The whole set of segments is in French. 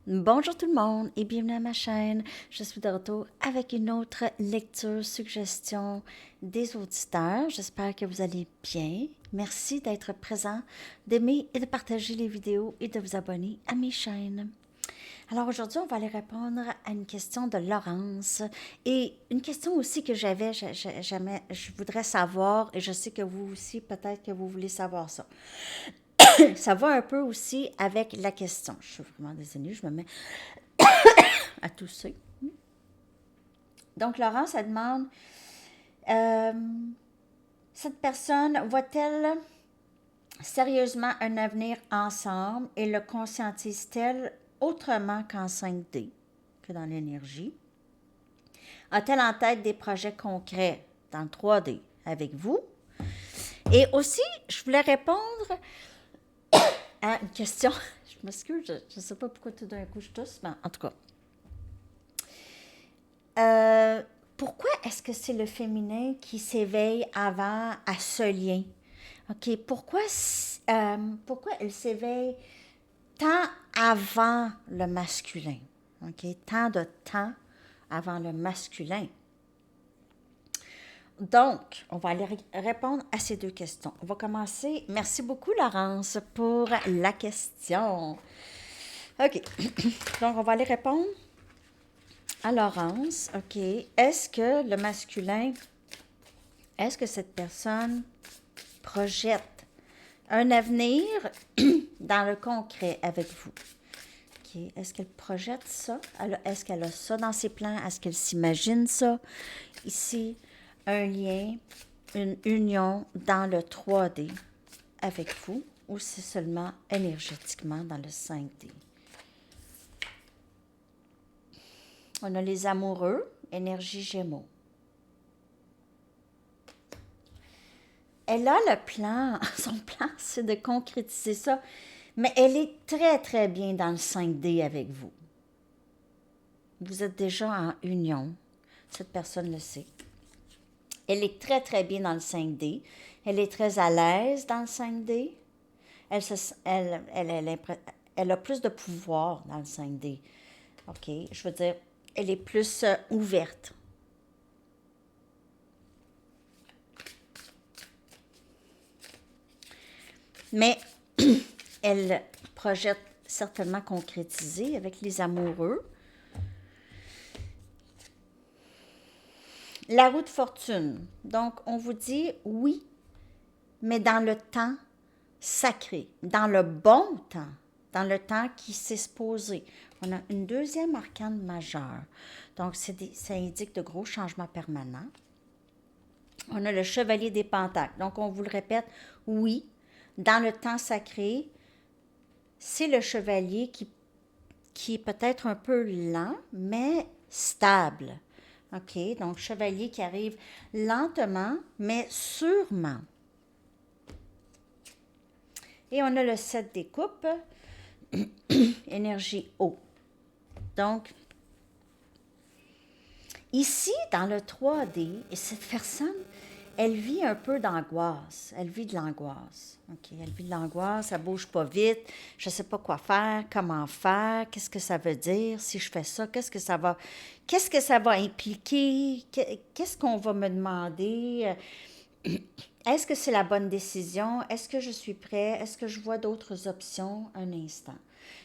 Bonjour tout le monde et bienvenue à ma chaîne. Je suis de retour avec une autre lecture, suggestion des auditeurs. J'espère que vous allez bien. Merci d'être présent, d'aimer et de partager les vidéos et de vous abonner à mes chaînes. Alors aujourd'hui, on va aller répondre à une question de Laurence et une question aussi que j'avais, je voudrais savoir et je sais que vous aussi, peut-être que vous voulez savoir ça. Ça va un peu aussi avec la question. Je suis vraiment désolée, je me mets à tousser. Donc, Laurence, elle demande, euh, cette personne voit-elle sérieusement un avenir ensemble et le conscientise-t-elle autrement qu'en 5D, que dans l'énergie? A-t-elle en tête des projets concrets dans le 3D avec vous? Et aussi, je voulais répondre à une question. Je m'excuse, je ne sais pas pourquoi tout d'un coup je tousse, mais en tout cas. Pourquoi est-ce que c'est le féminin qui s'éveille avant à ce lien? OK, pourquoi elle s'éveille tant avant le masculin? OK, tant de temps avant le masculin. Donc, on va aller répondre à ces deux questions. On va commencer. Merci beaucoup, Laurence, pour la question. OK, donc on va aller répondre à Laurence. OK, est-ce que le masculin, est-ce que cette personne projette un avenir dans le concret avec vous? Okay. Est-ce qu'elle projette ça? Est-ce qu'elle a ça dans ses plans? Est-ce qu'elle s'imagine ça? Ici, un lien, une union dans le 3D avec vous ou c'est seulement énergétiquement dans le 5D? On a les amoureux, énergie Gémeaux. Elle a le plan, son plan, c'est de concrétiser ça, mais elle est très, très bien dans le 5D avec vous. Vous êtes déjà en union, cette personne le sait. Elle est très, très bien dans le 5D. Elle est très à l'aise dans le 5D. Elle a plus de pouvoir dans le 5D. OK, je veux dire, elle est plus ouverte. Mais elle projette certainement concrétiser avec les amoureux. La roue de fortune. Donc, on vous dit oui, mais dans le temps sacré, dans le bon temps, dans le temps qui s'est supposé. On a une deuxième arcane majeure. Donc, ça indique de gros changements permanents. On a le chevalier des pentacles. Donc, on vous le répète, oui, dans le temps sacré, c'est le chevalier qui est peut-être un peu lent, mais stable. OK? Donc, chevalier qui arrive lentement, mais sûrement. Et on a le 7 des coupes, énergie eau. Donc, ici, dans le 3D, et cette personne, elle vit un peu d'angoisse. Elle vit de l'angoisse. OK? Elle vit de l'angoisse, elle bouge pas vite. Je ne sais pas quoi faire, comment faire, qu'est-ce que ça veut dire si je fais ça, qu'est-ce que ça va impliquer, qu'est-ce qu'on va me demander. Est-ce que c'est la bonne décision? Est-ce que je suis prêt? Est-ce que je vois d'autres options? Un instant.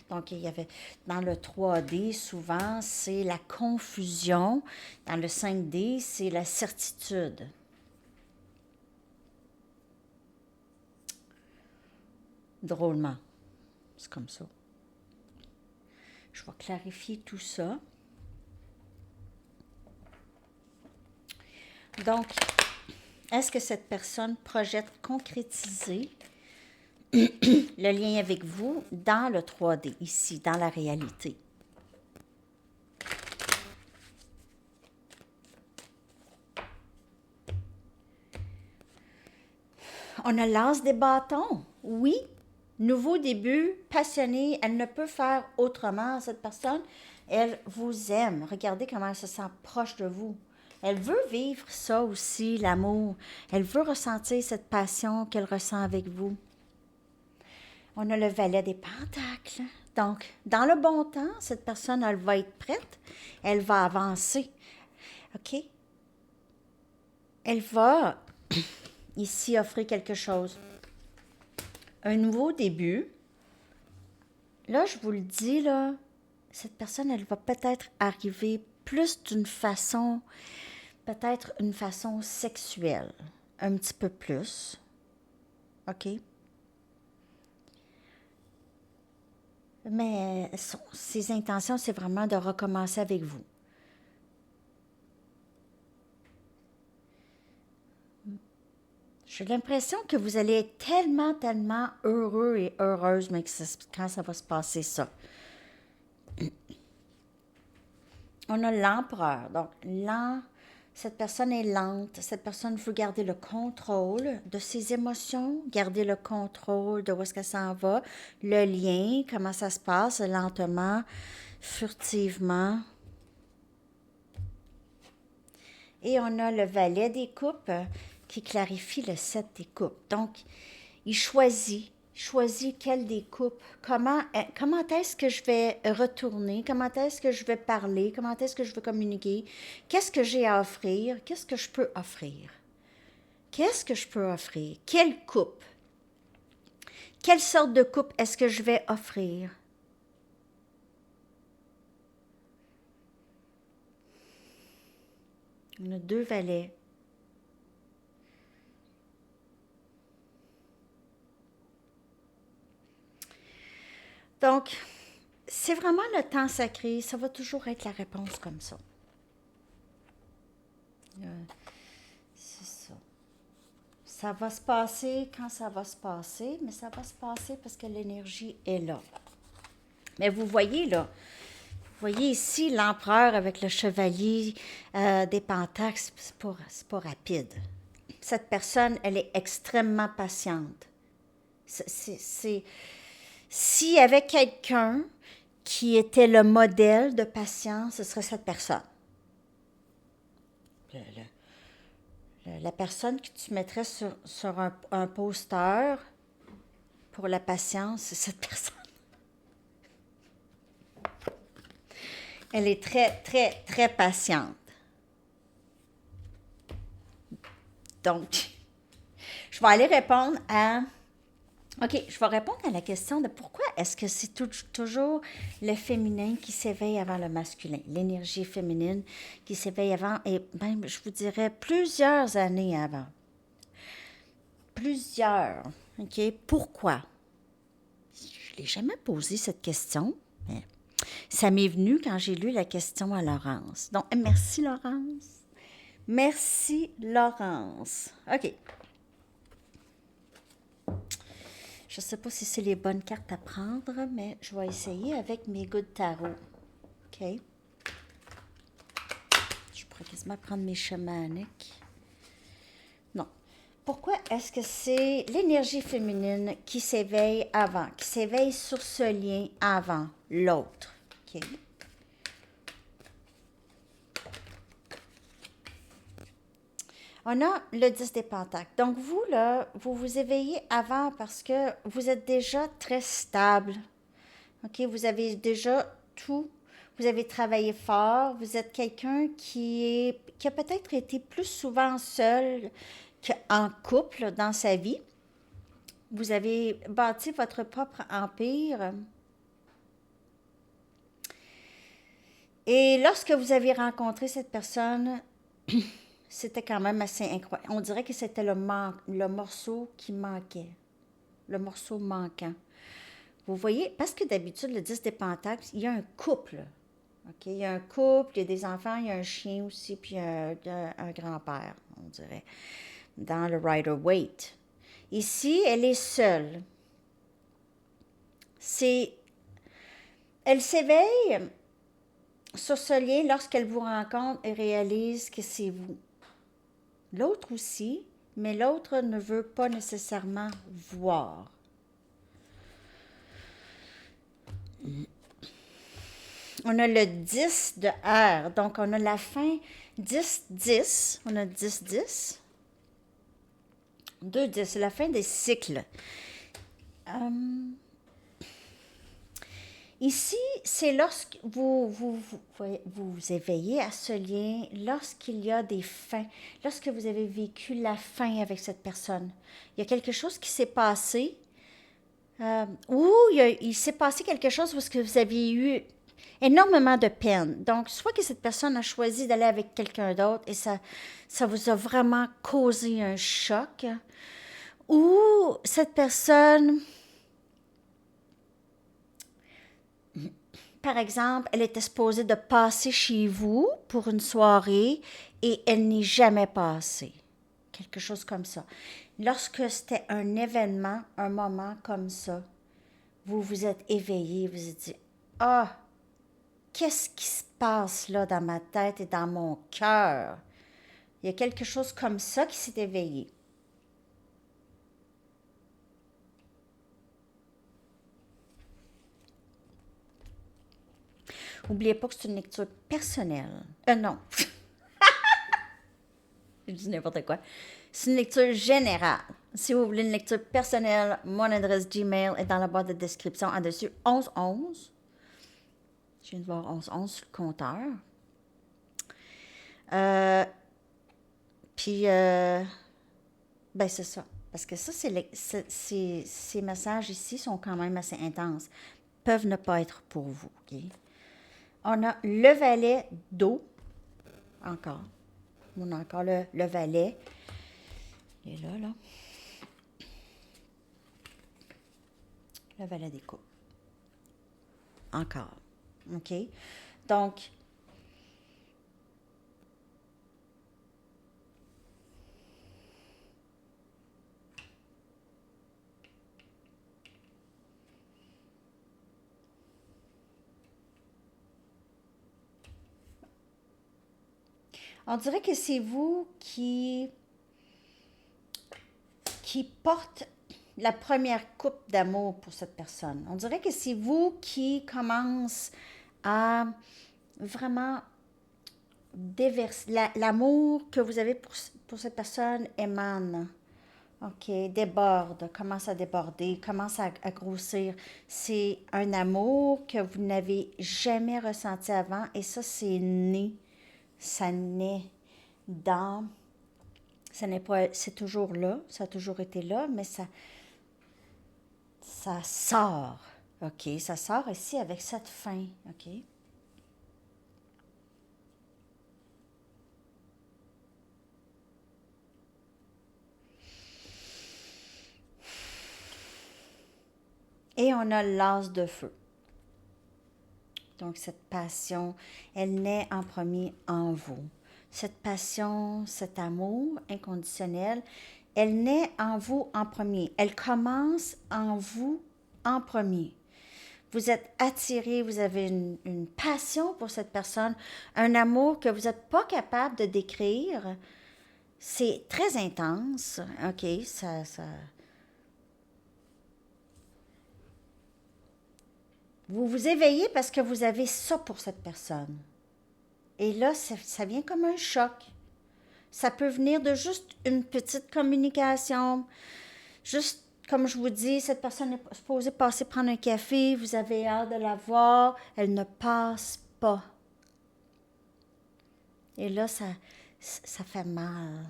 Donc, il y avait dans le 3D, souvent, c'est la confusion. Dans le 5D, c'est la certitude. Drôlement. C'est comme ça. Je vais clarifier tout ça. Donc, est-ce que cette personne projette concrétiser le lien avec vous dans le 3D, ici, dans la réalité? On a l'as des bâtons. Oui, nouveau début, passionné, elle ne peut faire autrement, cette personne. Elle vous aime. Regardez comment elle se sent proche de vous. Elle veut vivre ça aussi, l'amour. Elle veut ressentir cette passion qu'elle ressent avec vous. On a le valet des pentacles. Donc, dans le bon temps, cette personne, elle va être prête, elle va avancer. OK? Elle va ici offrir quelque chose. Un nouveau début. Là, je vous le dis, là, cette personne, elle va peut-être arriver plus d'une façon, peut-être une façon sexuelle, un petit peu plus. OK? Mais ses intentions, c'est vraiment de recommencer avec vous. J'ai l'impression que vous allez être tellement, tellement heureux et heureuse, mais quand ça va se passer, ça. On a l'empereur. Donc, cette personne est lente. Cette personne veut garder le contrôle de ses émotions, garder le contrôle de où est-ce qu'elle s'en va, le lien, comment ça se passe, lentement, furtivement. Et on a le valet des coupes qui clarifie le 7 des coupes. Donc, il choisit quelle des coupes, comment est-ce que je vais retourner, comment est-ce que je vais parler, comment est-ce que je vais communiquer, qu'est-ce que j'ai à offrir, qu'est-ce que je peux offrir. Qu'est-ce que je peux offrir? Quelle coupe? Quelle sorte de coupe est-ce que je vais offrir? On a 2 valets. Donc, c'est vraiment le temps sacré. Ça va toujours être la réponse comme ça. C'est ça. Ça va se passer quand ça va se passer, mais ça va se passer parce que l'énergie est là. Mais vous voyez là, vous voyez ici l'empereur avec le chevalier des pentacles, c'est pas rapide. Cette personne, elle est extrêmement patiente. S'il y avait quelqu'un qui était le modèle de patience, ce serait cette personne. La personne que tu mettrais sur un poster pour la patience, c'est cette personne. Elle est très, très, très patiente. Donc, je vais aller répondre à... OK, je vais répondre à la question de pourquoi est-ce que c'est toujours le féminin qui s'éveille avant le masculin, l'énergie féminine qui s'éveille avant, et même, je vous dirais, plusieurs années avant. Plusieurs. OK, pourquoi? Je ne l'ai jamais posé cette question, mais ça m'est venu quand j'ai lu la question à Laurence. Donc, merci Laurence. Merci Laurence. OK. Je ne sais pas si c'est les bonnes cartes à prendre, mais je vais essayer avec mes gouttes tarot. OK. Je pourrais quasiment prendre mes chamaniques. Non. Pourquoi est-ce que c'est l'énergie féminine qui s'éveille avant, qui s'éveille sur ce lien avant l'autre? OK. On a le 10 des pentacles. Donc, vous, là, vous vous éveillez avant parce que vous êtes déjà très stable. OK? Vous avez déjà tout. Vous avez travaillé fort. Vous êtes quelqu'un qui a peut-être été plus souvent seul qu'en couple dans sa vie. Vous avez bâti votre propre empire. Et lorsque vous avez rencontré cette personne, c'était quand même assez incroyable. On dirait que c'était le morceau qui manquait. Le morceau manquant. Vous voyez, parce que d'habitude, le 10 des pentacles, il y a un couple. OK? Il y a un couple, il y a des enfants, il y a un chien aussi, puis un grand-père, on dirait, dans le Rider-Waite. Ici, elle est seule. Elle s'éveille sur ce lien lorsqu'elle vous rencontre et réalise que c'est vous. L'autre aussi, mais l'autre ne veut pas nécessairement voir. On a le 10 de R, donc on a la fin 10-10, on a 10-10, 2-10, c'est la fin des cycles. Ici, c'est lorsque vous éveillez à ce lien, lorsqu'il y a des fins, lorsque vous avez vécu la fin avec cette personne. Il y a quelque chose qui s'est passé, ou il s'est passé quelque chose parce que vous aviez eu énormément de peine. Donc, soit que cette personne a choisi d'aller avec quelqu'un d'autre et ça vous a vraiment causé un choc, ou cette personne, par exemple, elle était supposée de passer chez vous pour une soirée et elle n'est jamais passée. Quelque chose comme ça. Lorsque c'était un événement, un moment comme ça, vous vous êtes éveillé, vous vous êtes dit, ah, qu'est-ce qui se passe là dans ma tête et dans mon cœur? Il y a quelque chose comme ça qui s'est éveillé. N'oubliez pas que c'est une lecture personnelle. Non, je dis n'importe quoi. C'est une lecture générale. Si vous voulez une lecture personnelle, mon adresse Gmail est dans la boîte de description en dessus 1111. Je viens de voir 1111 sur le compteur. Euh, Puis, ben c'est ça. Parce que ça, ces messages ici sont quand même assez intenses. Peuvent ne pas être pour vous. OK? On a le valet d'eau. Encore. On a encore le valet. Il est là, là. Le valet des coupes. Encore. OK? Donc, on dirait que c'est vous qui porte la première coupe d'amour pour cette personne. On dirait que c'est vous qui commence à vraiment déverser. L'amour que vous avez pour cette personne émane. OK, déborde, commence à déborder, commence à grossir. C'est un amour que vous n'avez jamais ressenti avant et ça, c'est né. Ça naît dans. Ça n'est pas. C'est toujours là, ça a toujours été là, mais ça sort. OK, ça sort ici avec cette fin. OK? Et on a l'as de feu. Donc, cette passion, elle naît en premier en vous. Cette passion, cet amour inconditionnel, elle naît en vous en premier. Elle commence en vous en premier. Vous êtes attiré, vous avez une passion pour cette personne, un amour que vous n'êtes pas capable de décrire. C'est très intense, OK? Vous vous éveillez parce que vous avez ça pour cette personne. Et là, ça vient comme un choc. Ça peut venir de juste une petite communication. Juste, comme je vous dis, cette personne est supposée passer prendre un café, vous avez hâte de la voir, elle ne passe pas. Et là, ça fait mal.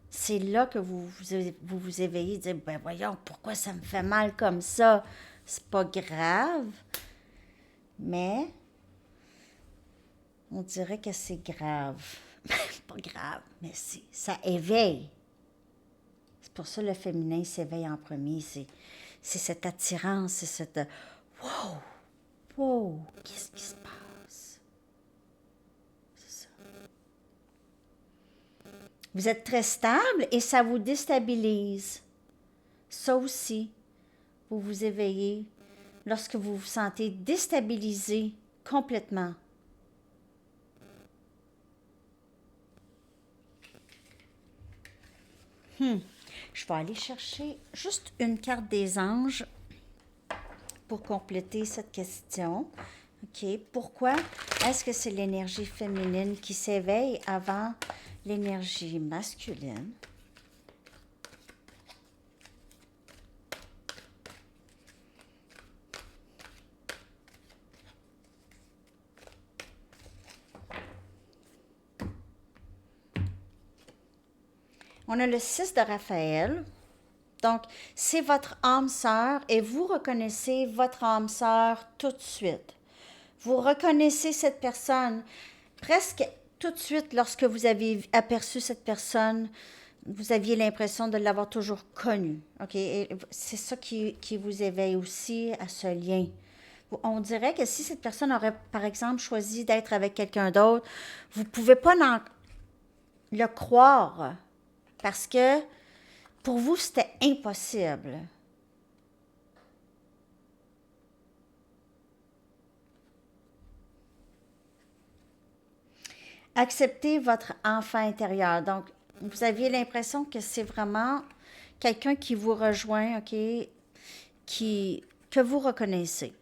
C'est là que vous éveillez et dites, ben voyons, pourquoi ça me fait mal comme ça? C'est pas grave, mais on dirait que c'est grave. Pas grave, mais ça éveille. C'est pour ça que le féminin s'éveille en premier. C'est cette attirance, c'est cette wow, wow, qu'est-ce qui se passe? C'est ça. Vous êtes très stable et ça vous déstabilise. Ça aussi, vous vous éveillez lorsque vous vous sentez déstabilisé complètement. Je vais aller chercher juste une carte des anges pour compléter cette question. OK. Pourquoi est-ce que c'est l'énergie féminine qui s'éveille avant l'énergie masculine? On a le 6 de Raphaël. Donc, c'est votre âme sœur et vous reconnaissez votre âme sœur tout de suite. Vous reconnaissez cette personne presque tout de suite lorsque vous avez aperçu cette personne. Vous aviez l'impression de l'avoir toujours connue. OK? Et c'est ça qui vous éveille aussi à ce lien. On dirait que si cette personne aurait, par exemple, choisi d'être avec quelqu'un d'autre, vous ne pouvez pas le croire parce que pour vous, c'était impossible. Acceptez votre enfant intérieur. Donc, vous aviez l'impression que c'est vraiment quelqu'un qui vous rejoint, OK, que vous reconnaissez.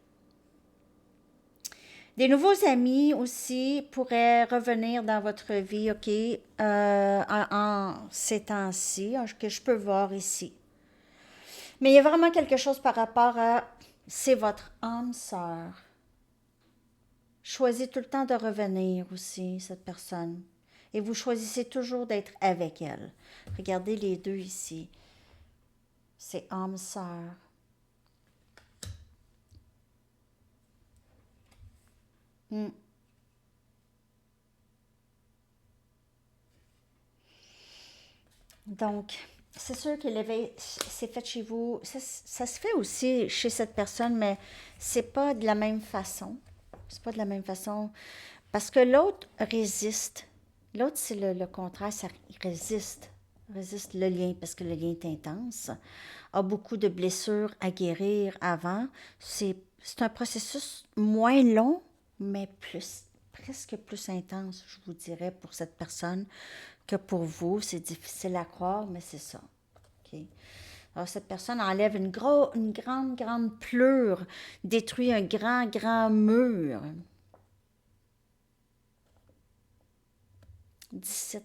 Des nouveaux amis aussi pourraient revenir dans votre vie, OK, en ces temps-ci, que je peux voir ici. Mais il y a vraiment quelque chose par rapport à, c'est votre âme sœur. Choisissez tout le temps de revenir aussi, cette personne. Et vous choisissez toujours d'être avec elle. Regardez les deux ici. C'est âme sœur. Donc, c'est sûr que l'éveil s'est fait chez vous. Ça se fait aussi chez cette personne, mais c'est pas de la même façon. C'est pas de la même façon. Parce que l'autre résiste. L'autre, c'est le contraire, il résiste. Résiste le lien parce que le lien est intense. A beaucoup de blessures à guérir avant. C'est un processus moins long, mais presque plus intense, je vous dirais, pour cette personne que pour vous. C'est difficile à croire, mais c'est ça. OK? Alors, cette personne enlève une grande, grande pleure, détruit un grand, grand mur. 17.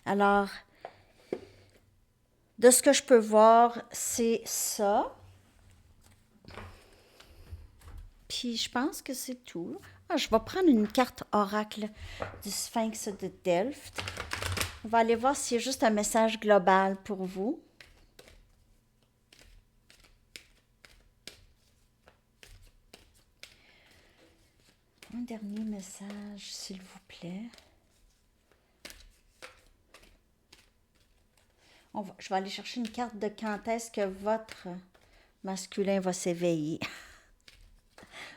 Alors, de ce que je peux voir, c'est ça. Puis, je pense que c'est tout. Ah, je vais prendre une carte oracle du Sphinx de Delft. On va aller voir s'il y a juste un message global pour vous. Un dernier message, s'il vous plaît. Je vais aller chercher une carte de quand est-ce que votre masculin va s'éveiller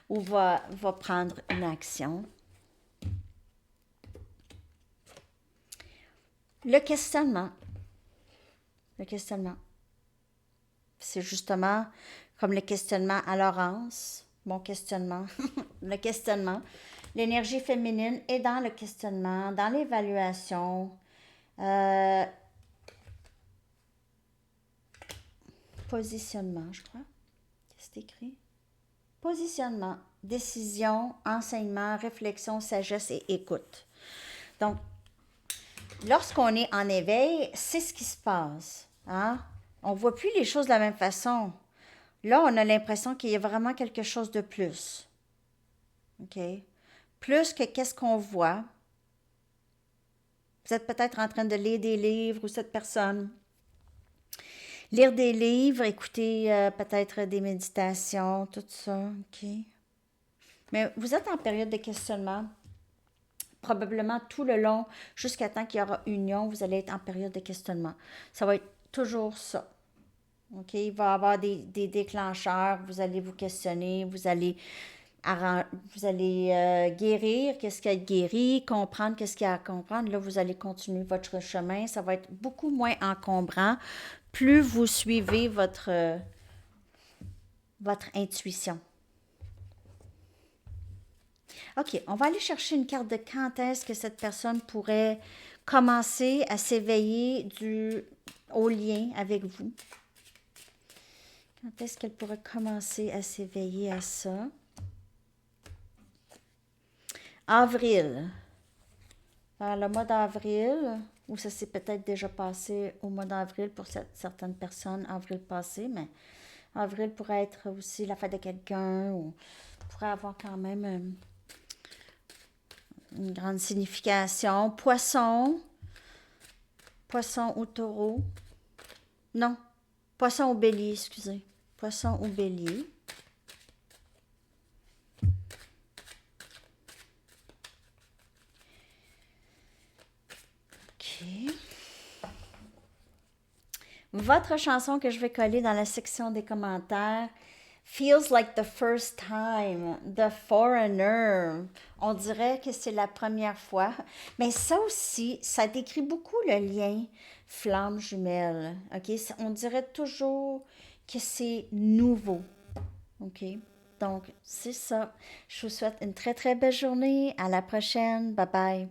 ou va prendre une action. Le questionnement. Le questionnement. C'est justement comme le questionnement à Laurence, mon questionnement, le questionnement. L'énergie féminine est dans le questionnement, dans l'évaluation. Positionnement, je crois. Qu'est-ce que c'est écrit? Positionnement, décision, enseignement, réflexion, sagesse et écoute. Donc, lorsqu'on est en éveil, c'est ce qui se passe. Hein? On ne voit plus les choses de la même façon. Là, on a l'impression qu'il y a vraiment quelque chose de plus. OK? Plus que qu'est-ce qu'on voit. Vous êtes peut-être en train de lire des livres ou cette personne. Lire des livres, écouter peut-être des méditations, tout ça. OK? Mais vous êtes en période de questionnement. Probablement tout le long, jusqu'à temps qu'il y aura union, vous allez être en période de questionnement. Ça va être toujours ça. OK? Il va y avoir des déclencheurs, vous allez vous questionner, vous allez guérir, qu'est-ce qu'il y a de guéri, comprendre qu'est-ce qu'il y a à comprendre. Là, vous allez continuer votre chemin. Ça va être beaucoup moins encombrant plus vous suivez votre intuition. OK, on va aller chercher une carte de quand est-ce que cette personne pourrait commencer à s'éveiller au lien avec vous. Quand est-ce qu'elle pourrait commencer à s'éveiller à ça? Avril. Vers le mois d'avril, ou ça s'est peut-être déjà passé au mois d'avril pour certaines personnes, avril passé, mais avril pourrait être aussi la fête de quelqu'un, ou pourrait avoir quand même une grande signification. Poisson, Poisson ou taureau. Non, poisson ou bélier, excusez. Poisson ou bélier. OK. Votre chanson que je vais coller dans la section des commentaires, Feels like the first time, The Foreigner. On dirait que c'est la première fois. Mais ça aussi, ça décrit beaucoup le lien flamme jumelle. OK? On dirait toujours que c'est nouveau. OK? Donc, c'est ça. Je vous souhaite une très, très belle journée. À la prochaine. Bye bye.